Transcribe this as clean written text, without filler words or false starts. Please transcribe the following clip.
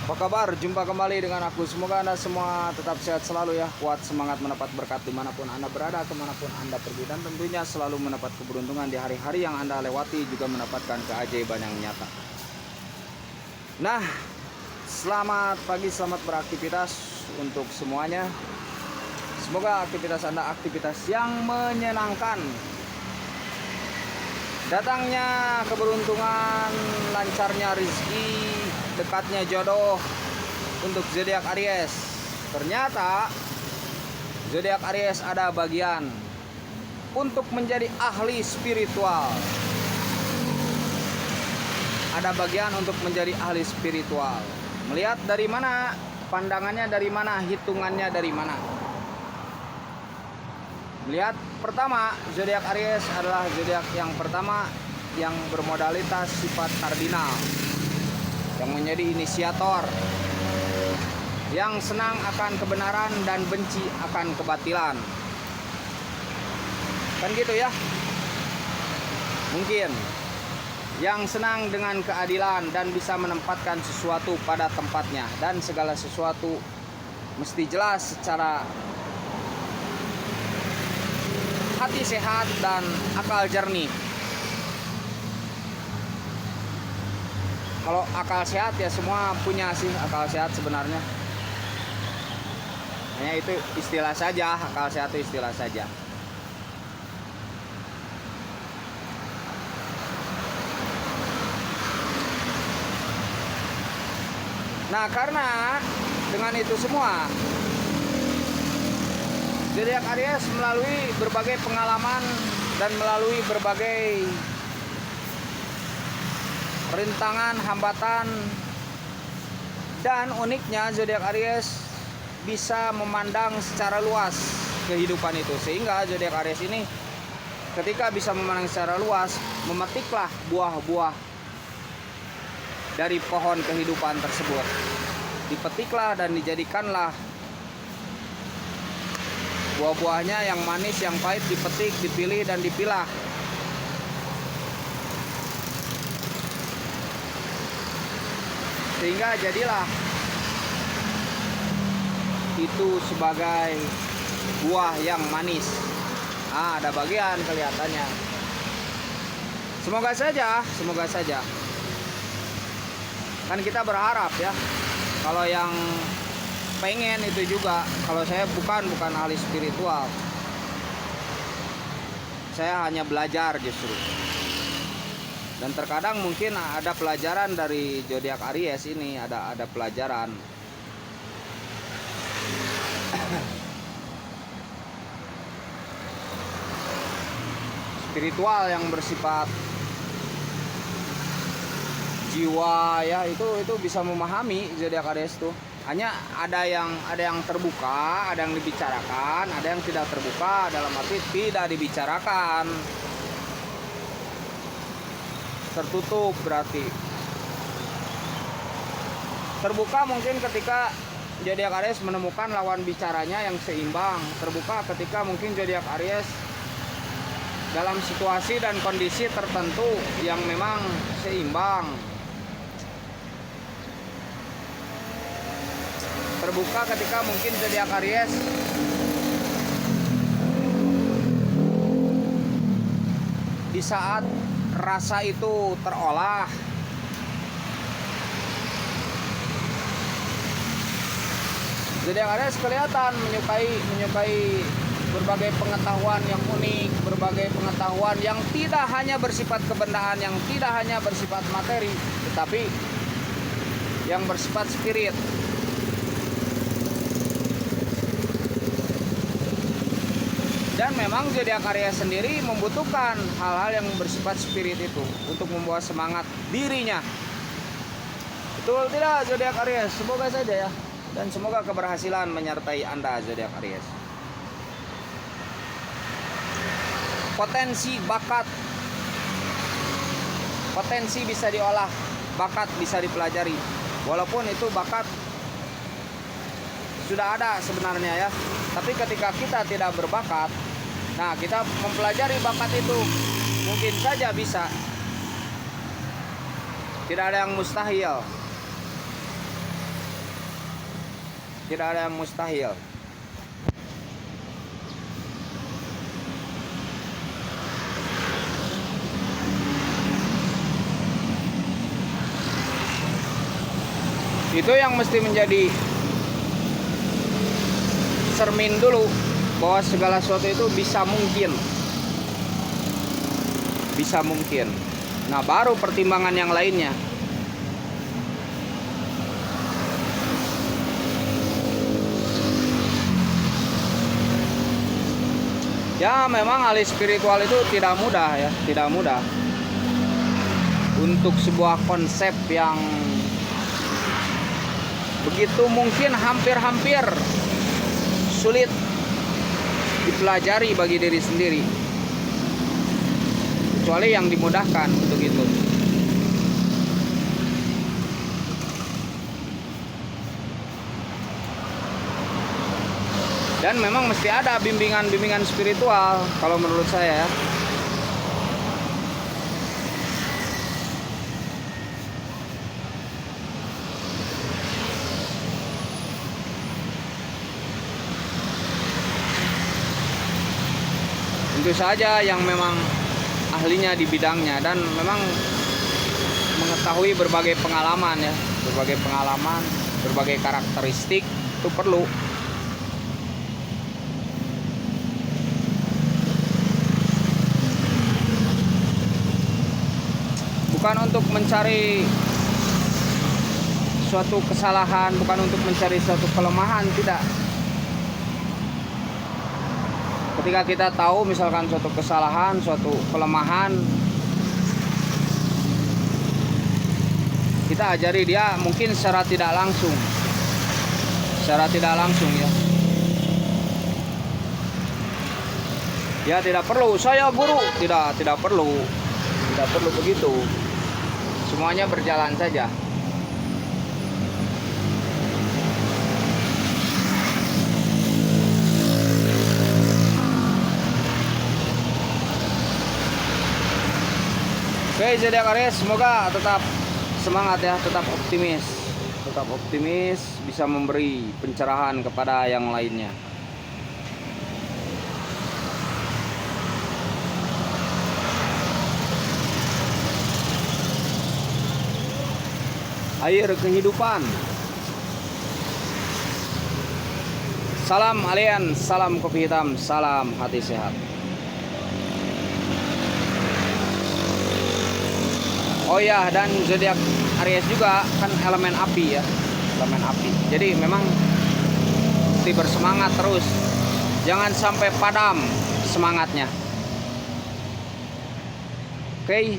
Apa kabar? Jumpa kembali dengan aku. Semoga Anda semua tetap sehat selalu ya. Kuat semangat mendapat berkat dimanapun Anda berada, kemanapun Anda pergi. Dan tentunya selalu mendapat keberuntungan di hari-hari yang Anda lewati, juga mendapatkan keajaiban yang nyata. Nah, selamat pagi, selamat beraktivitas untuk semuanya. Semoga aktivitas Anda aktivitas yang menyenangkan. Datangnya keberuntungan, lancarnya rezeki, dekatnya jodoh untuk zodiak Aries. Ternyata zodiak Aries ada bagian untuk menjadi ahli spiritual. Ada bagian untuk menjadi ahli spiritual. Melihat dari mana, pandangannya dari mana, hitungannya dari mana. Lihat, pertama, zodiak Aries adalah zodiak yang pertama yang bermodalitas sifat kardinal, yang menjadi inisiator, yang senang akan kebenaran dan benci akan kebatilan. Kan gitu ya? Mungkin yang senang dengan keadilan dan bisa menempatkan sesuatu pada tempatnya, dan segala sesuatu mesti jelas secara hati sehat dan akal jernih. Kalau akal sehat ya semua punya sih akal sehat sebenarnya. Hanya itu istilah saja, akal sehat itu istilah saja. Nah, karena dengan itu semua, zodiak Aries melalui berbagai pengalaman dan melalui berbagai rintangan, hambatan, dan uniknya zodiak Aries bisa memandang secara luas kehidupan itu, sehingga zodiak Aries ini ketika bisa memandang secara luas, memetiklah buah-buah dari pohon kehidupan tersebut, dipetiklah dan dijadikanlah buah-buahnya yang manis, yang pahit, dipetik, dipilih, dan dipilah. Sehingga jadilah itu sebagai buah yang manis. Ada bagian kelihatannya. Semoga saja. Kan kita berharap ya, kalau yang pengen itu juga. Kalau saya bukan ahli spiritual, saya hanya belajar justru. Dan terkadang mungkin ada pelajaran dari zodiak Aries ini, ada pelajaran. Spiritual yang bersifat jiwa ya, itu bisa memahami zodiak Aries tuh. Hanya ada yang terbuka, ada yang dibicarakan, ada yang tidak terbuka, dalam arti tidak dibicarakan. Tertutup berarti. Terbuka mungkin ketika zodiak Aries menemukan lawan bicaranya yang seimbang. Terbuka ketika mungkin zodiak Aries dalam situasi dan kondisi tertentu yang memang seimbang. Terbuka ketika mungkin zodiak Aries di saat rasa itu terolah. Zodiak Aries kelihatan menyukai berbagai pengetahuan yang unik, berbagai pengetahuan yang tidak hanya bersifat kebendaan, yang tidak hanya bersifat materi, tetapi yang bersifat spirit. Dan memang zodiak Aries sendiri membutuhkan hal-hal yang bersifat spirit itu untuk membawa semangat dirinya. Betul tidak zodiak Aries? Semoga saja ya. Dan semoga keberhasilan menyertai Anda zodiak Aries. Potensi, bakat. Potensi bisa diolah, bakat bisa dipelajari. Walaupun itu bakat sudah ada sebenarnya ya. Tapi ketika kita tidak berbakat, nah kita mempelajari bakat itu mungkin saja bisa. Tidak ada yang mustahil. Tidak ada yang mustahil. Itu yang mesti menjadi cermin dulu, bahwa segala sesuatu itu bisa mungkin. Bisa mungkin. Nah, baru pertimbangan yang lainnya. Ya, memang ahli spiritual itu tidak mudah ya, tidak mudah. Untuk sebuah konsep yang begitu mungkin hampir-hampir sulit dipelajari bagi diri sendiri, kecuali yang dimudahkan untuk itu. Dan memang mesti ada bimbingan-bimbingan spiritual kalau menurut saya. Tentu saja yang memang ahlinya di bidangnya dan memang mengetahui berbagai pengalaman ya, berbagai karakteristik itu perlu. Bukan untuk mencari suatu kesalahan, bukan untuk mencari suatu kelemahan, tidak. Ketika kita tahu misalkan suatu kesalahan, suatu kelemahan, kita ajari dia mungkin secara tidak langsung ya. Ya tidak perlu saya guru, tidak perlu begitu. Semuanya berjalan saja. Oke, zodiak Aries, semoga tetap semangat ya, tetap optimis, bisa memberi pencerahan kepada yang lainnya. Air kehidupan. Salam alien, salam kopi hitam, salam hati sehat. Oh ya, dan zodiak Aries juga kan elemen api ya, elemen api. Jadi memang mesti bersemangat terus, jangan sampai padam semangatnya. Oke.